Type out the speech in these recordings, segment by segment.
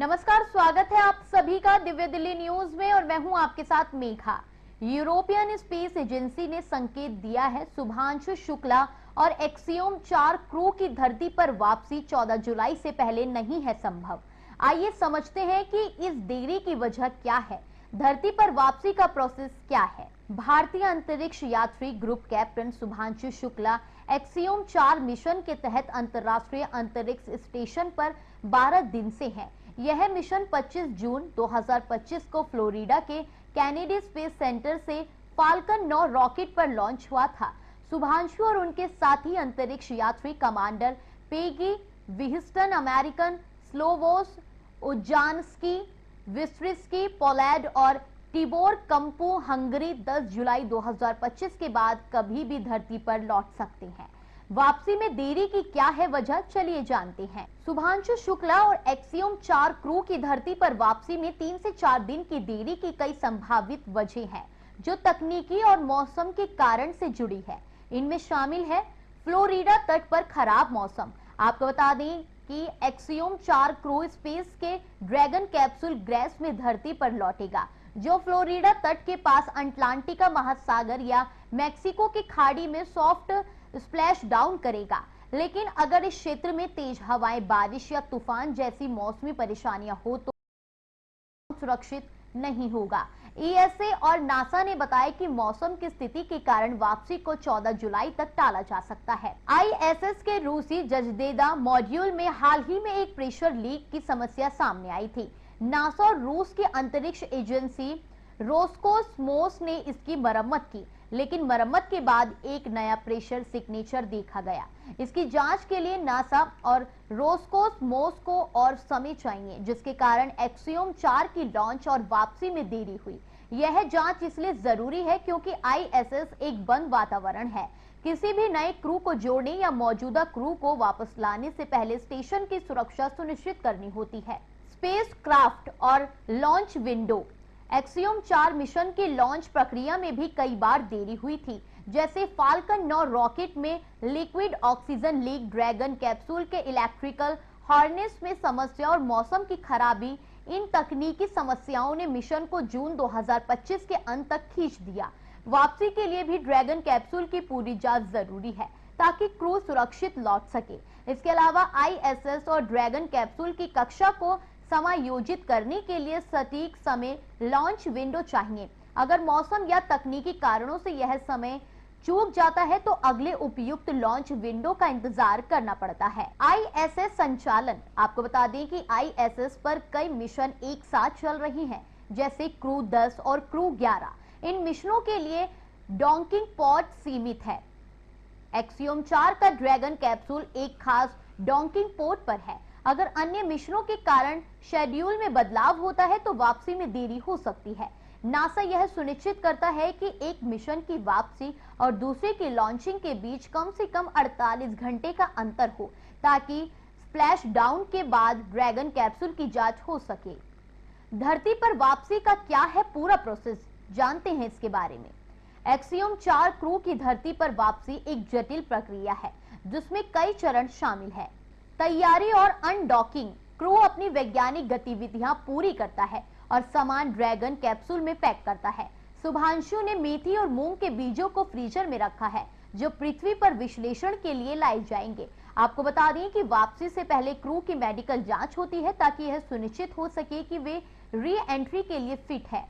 नमस्कार, स्वागत है आप सभी का दिव्य दिल्ली न्यूज में और मैं हूं आपके साथ मेघा। यूरोपियन स्पेस एजेंसी ने संकेत दिया है शुभांशु शुक्ला और एक्सियोम 4 क्रू की धरती पर वापसी 14 जुलाई से पहले नहीं है संभव। आइए समझते हैं कि इस देरी की वजह क्या है, धरती पर वापसी का प्रोसेस क्या है। भारतीय अंतरिक्ष यात्री group captain Shubhanshu Shukla axiom 4 mission के तहत अंतर्राष्ट्रीय अंतरिक्ष स्टेशन पर 12 दिन से हैं। यह मिशन 25 जून 2025 को फ्लोरिडा के कैनेडी स्पेस सेंटर से फाल्कन 9 रॉकेट पर लॉन्च हुआ था। शुभांशु और उनके साथी अंतरिक्ष यात्री कमांडर पेगी विहिस्टन अमेरिकन, स्लोवोस उजानस्की, विस्ट्रिस्की पोलैंड और टिबोर कंपू हंगरी 10 जुलाई 2025 के बाद कभी भी धरती पर लौट सकते हैं। वापसी में देरी की क्या है वजह, चलिए जानते हैं। शुभांशु शुक्ला और एक्सियोम 4 क्रू की धरती पर वापसी में 3 से 4 दिन की देरी की कई संभावित वजह हैं, जो तकनीकी और मौसम के कारण से जुड़ी है। इनमें शामिल है फ्लोरिडा तट पर खराब मौसम। आपको बता दें कि एक्सियोम 4 क्रू स्पेस के ड्रैगन कैप्सूल ग्रेस में धरती पर लौटेगा, जो फ्लोरिडा तट के पास अटलांटिका महासागर या मैक्सिको की खाड़ी में सॉफ्ट स्प्लैश डाउन करेगा। लेकिन अगर इस क्षेत्र में तेज हवाएं, बारिश या तूफान जैसी मौसमी परेशानियां हो तो सुरक्षित नहीं होगा। ईएसए और नासा ने बताया कि मौसम की स्थिति के कारण वापसी को 14 जुलाई तक टाला जा सकता है। आईएसएस के रूसी जजदेदा मॉड्यूल में हाल ही में एक प्रेशर लीक की समस्या सामने आई थी। नासा और रूस की अंतरिक्ष एजेंसी रोस्कोसमोस ने इसकी मरम्मत की, लेकिन मरम्मत के बाद एक नया प्रेशर सिग्नेचर देखा गया। इसकी जांच के लिए नासा और रोस्कोसमोस को और समय चाहिए, जिसके कारण एक्सियोम 4 की लॉन्च और वापसी में देरी हुई। यह जांच इसलिए जरूरी है क्योंकि आईएसएस एक बंद वातावरण है। किसी भी नए क्रू को जोड़ने या मौजूदा क्रू को वापस लाने से पहले स्टेशन की सुरक्षा सुनिश्चित करनी होती है। स्पेस क्राफ्ट और लॉन्च विंडो। एक्सियोम 4 मिशन की लॉन्च प्रक्रिया में भी कई बार देरी हुई थी, जैसे फाल्कन 9 रॉकेट में liquid oxygen leak, dragon capsule के इलेक्ट्रिकल हार्नेस में समस्या और मौसम की खराबी। इन तकनीकी समस्याओं ने मिशन को जून 2025 के अंत तक खींच दिया। वापसी के लिए भी ड्रैगन कैप्सूल की पूरी जांच जरूरी है ताकि क्रू सुरक्षित लौट सके। इसके अलावा आईएसएस और ड्रैगन कैप्सूल की कक्षा को समायोजित करने के लिए सटीक समय लॉन्च विंडो चाहिए। अगर मौसम या तकनीकी कारणों से यह समय चूक जाता है तो अगले उपयुक्त लॉन्च विंडो का इंतजार करना पड़ता है। आईएसएस संचालन। आपको बता दें कि आईएसएस पर कई मिशन एक साथ चल रही हैं, जैसे क्रू 10 और क्रू 11। इन मिशनों के लिए डॉकिंग पॉड सीमित है। एक्सियोम 4 का ड्रैगन कैप्सूल एक खास डॉकिंग पोर्ट पर है। अगर अन्य मिशनों के कारण शेड्यूल में बदलाव होता है तो वापसी में देरी हो सकती है। नासा यह सुनिश्चित करता है कि एक मिशन की वापसी और दूसरे की लॉन्चिंग के बीच कम से कम 48 घंटे का अंतर हो, ताकि स्प्लैश डाउन के बाद ड्रैगन कैप्सूल की जांच हो सके। धरती पर वापसी का क्या है पूरा प्रोसेस, जानते हैं इसके बारे में। एक्सियोम 4 क्रू की धरती पर वापसी एक जटिल प्रक्रिया है, जिसमें कई चरण शामिल है। तैयारी और अनडॉकिंग। क्रू अपनी वैज्ञानिक गतिविधियां पूरी करता है और सामान ड्रैगन कैप्सूल में पैक करता है। शुभांशु ने मेथी और मूंग के बीजों को फ्रीजर में रखा है, जो पृथ्वी पर विश्लेषण के लिए लाए जाएंगे। आपको बता दें कि वापसी से पहले क्रू की मेडिकल जांच होती है, ताकि यह सुनिश्चित हो सके कि वे री एंट्री के लिए फिट है।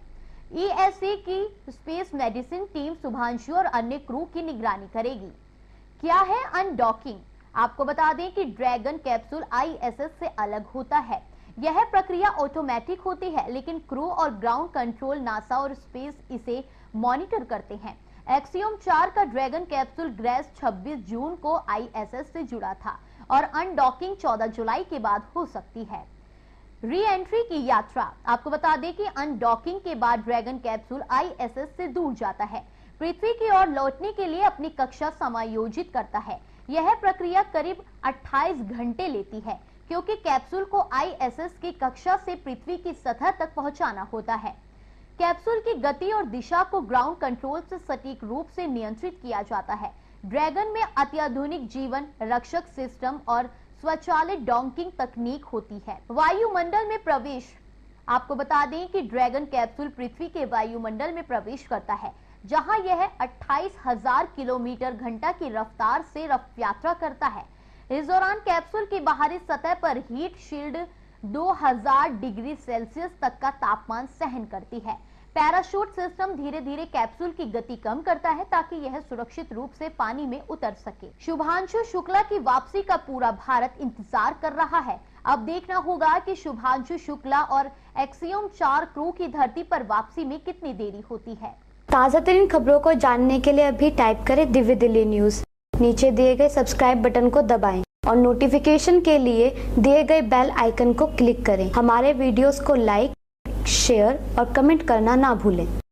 ईएसए की स्पेस मेडिसिन टीम शुभांशु और अन्य क्रू की निगरानी करेगी। क्या है अनडॉकिंग? आपको बता दें कि ड्रैगन कैप्सूल आईएसएस से अलग होता है। यह प्रक्रिया ऑटोमेटिक होती है, लेकिन क्रू और ग्राउंड कंट्रोल, नासा और स्पेस इसे मॉनिटर करते हैं। एक्सियोम 4 का ड्रैगन कैप्सूल ग्रेस 26 जून को आईएसएस से जुड़ा था और अनडॉकिंग 14 जुलाई के बाद हो सकती है। री एंट्री की यात्रा। आपको बता दें कि अनडॉकिंग के बाद ड्रैगन कैप्सूल आईएसएस से दूर जाता है, पृथ्वी की ओर लौटने के लिए अपनी कक्षा समायोजित करता है। यह प्रक्रिया करीब 28 घंटे लेती है, क्योंकि कैप्सूल को आईएसएस की कक्षा से पृथ्वी की सतह तक पहुंचाना होता है। कैप्सूल की गति और दिशा को ग्राउंड कंट्रोल से सटीक रूप से नियंत्रित किया जाता है। ड्रैगन में अत्याधुनिक जीवन रक्षक सिस्टम और स्वचालित डॉकिंग तकनीक होती है। वायुमंडल में प्रवेश, आपको बता दें कि ड्रैगन कैप्सूल पृथ्वी के वायुमंडल में प्रवेश करता है, जहां यह 28,000 किलोमीटर घंटा की रफ्तार से यात्रा करता है। इस दौरान कैप्सूल की बाहरी सतह पर हीट शील्ड 2000 डिग्री सेल्सियस तक का तापमान सहन करती है। पैराशूट सिस्टम धीरे धीरे कैप्सूल की गति कम करता है ताकि यह सुरक्षित रूप से पानी में उतर सके। शुभांशु शुक्ला की वापसी का पूरा भारत इंतजार कर रहा है। अब देखना होगा कि शुभांशु शुक्ला और एक्सियोम 4 क्रू की धरती पर वापसी में कितनी देरी होती है। ताज़ा तरीन खबरों को जानने के लिए अभी टाइप करें दिव्य दिल्ली न्यूज। नीचे दिए गए सब्सक्राइब बटन को दबाएं और नोटिफिकेशन के लिए दिए गए बेल आइकन को क्लिक करें। हमारे वीडियोस को लाइक, शेयर और कमेंट करना ना भूलें।